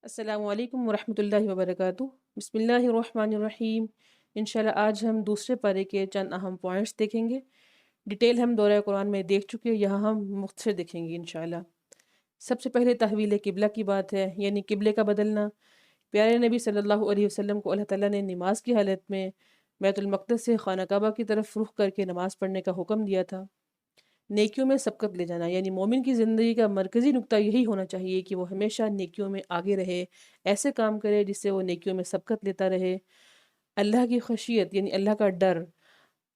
السلام علیکم ورحمۃ اللہ وبرکاتہ۔ بسم اللہ الرحمن الرحیم۔ انشاءاللہ آج ہم دوسرے پارے کے چند اہم پوائنٹس دیکھیں گے۔ ڈیٹیل ہم دورہ قرآن میں دیکھ چکے، یہاں ہم مختصر دیکھیں گے انشاءاللہ۔ سب سے پہلے تحویل قبلہ کی بات ہے، یعنی قبلے کا بدلنا۔ پیارے نبی صلی اللہ علیہ وسلم کو اللہ تعالیٰ نے نماز کی حالت میں بیت المقدس سے خانہ کعبہ کی طرف رخ کر کے نماز پڑھنے کا حکم دیا تھا۔ نیکیوں میں سبقت لے جانا، یعنی مومن کی زندگی کا مرکزی نقطہ یہی ہونا چاہیے کہ وہ ہمیشہ نیکیوں میں آگے رہے، ایسے کام کرے جس سے وہ نیکیوں میں سبقت لیتا رہے۔ اللہ کی خشیت یعنی اللہ کا ڈر،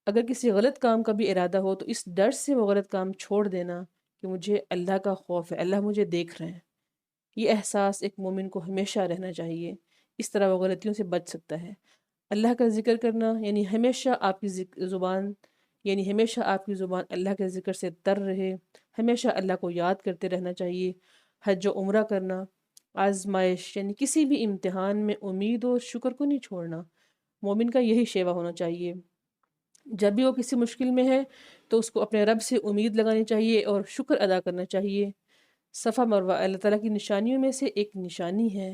اگر کسی غلط کام کا بھی ارادہ ہو تو اس ڈر سے وہ غلط کام چھوڑ دینا کہ مجھے اللہ کا خوف ہے، اللہ مجھے دیکھ رہے ہیں۔ یہ احساس ایک مومن کو ہمیشہ رہنا چاہیے، اس طرح وہ غلطیوں سے بچ سکتا ہے۔ اللہ کا ذکر کرنا، یعنی ہمیشہ آپ کی زبان اللہ کے ذکر سے تر رہے، ہمیشہ اللہ کو یاد کرتے رہنا چاہیے۔ حج و عمرہ کرنا، آزمائش یعنی کسی بھی امتحان میں امید اور شکر کو نہیں چھوڑنا، مومن کا یہی شیوا ہونا چاہیے۔ جب بھی وہ کسی مشکل میں ہے تو اس کو اپنے رب سے امید لگانی چاہیے اور شکر ادا کرنا چاہیے۔ صفا مروہ اللہ تعالیٰ کی نشانیوں میں سے ایک نشانی ہے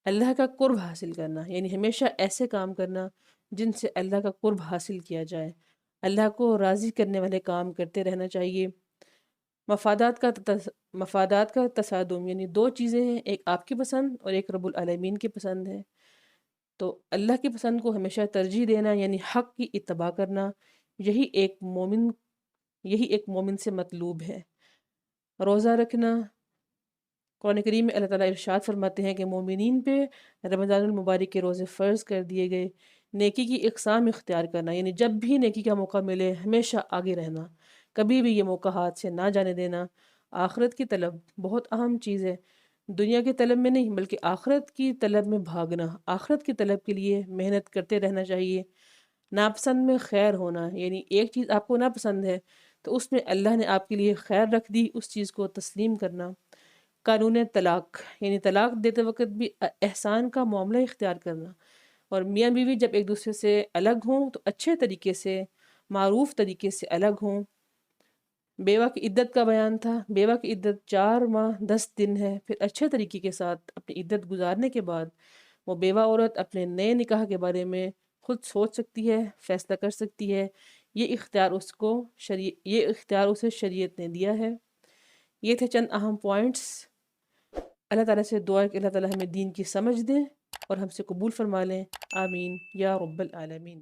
اللہ کا قرب حاصل کرنا، یعنی ہمیشہ ایسے کام کرنا جن سے اللہ کا قرب حاصل کیا جائے۔ اللہ کو راضی کرنے والے کام کرتے رہنا چاہیے۔ مفادات کا تصادم، یعنی دو چیزیں ہیں، ایک آپ کی پسند اور ایک رب العالمین کی پسند ہے، تو اللہ کی پسند کو ہمیشہ ترجیح دینا یعنی حق کی اتباع کرنا، یہی ایک مومن سے مطلوب ہے۔ روزہ رکھنا، قرآن کریم میں اللہ تعالیٰ ارشاد فرماتے ہیں کہ مومنین پہ رمضان المبارک کے روزے فرض کر دیے گئے۔ نیکی کی اقسام اختیار کرنا، یعنی جب بھی نیکی کا موقع ملے ہمیشہ آگے رہنا، کبھی بھی یہ موقع ہاتھ سے نہ جانے دینا۔ آخرت کی طلب بہت اہم چیز ہے، دنیا کی طلب میں نہیں بلکہ آخرت کی طلب میں بھاگنا، آخرت کی طلب کے لیے محنت کرتے رہنا چاہیے۔ ناپسند میں خیر ہونا، یعنی ایک چیز آپ کو ناپسند ہے تو اس میں اللہ نے آپ کے لیے خیر رکھ دی، اس چیز کو تسلیم کرنا۔ قانون طلاق، یعنی طلاق دیتے وقت بھی احسان کا معاملہ اختیار کرنا، اور میاں بیوی جب ایک دوسرے سے الگ ہوں تو اچھے طریقے سے، معروف طریقے سے الگ ہوں۔ بیوہ کی عدت کا بیان تھا، بیوہ کی عدت 4 ماہ 10 دن ہے، پھر اچھے طریقے کے ساتھ اپنی عدت گزارنے کے بعد وہ بیوہ عورت اپنے نئے نکاح کے بارے میں خود سوچ سکتی ہے، فیصلہ کر سکتی ہے۔ یہ اختیار اسے شریعت نے دیا ہے۔ یہ تھے چند اہم پوائنٹس۔ اللہ تعالیٰ سے دعا ہے کہ اللہ تعالیٰ ہمیں دین کی سمجھ دیں اور ہم سے قبول فرما لیں، آمین یا رب العالمین۔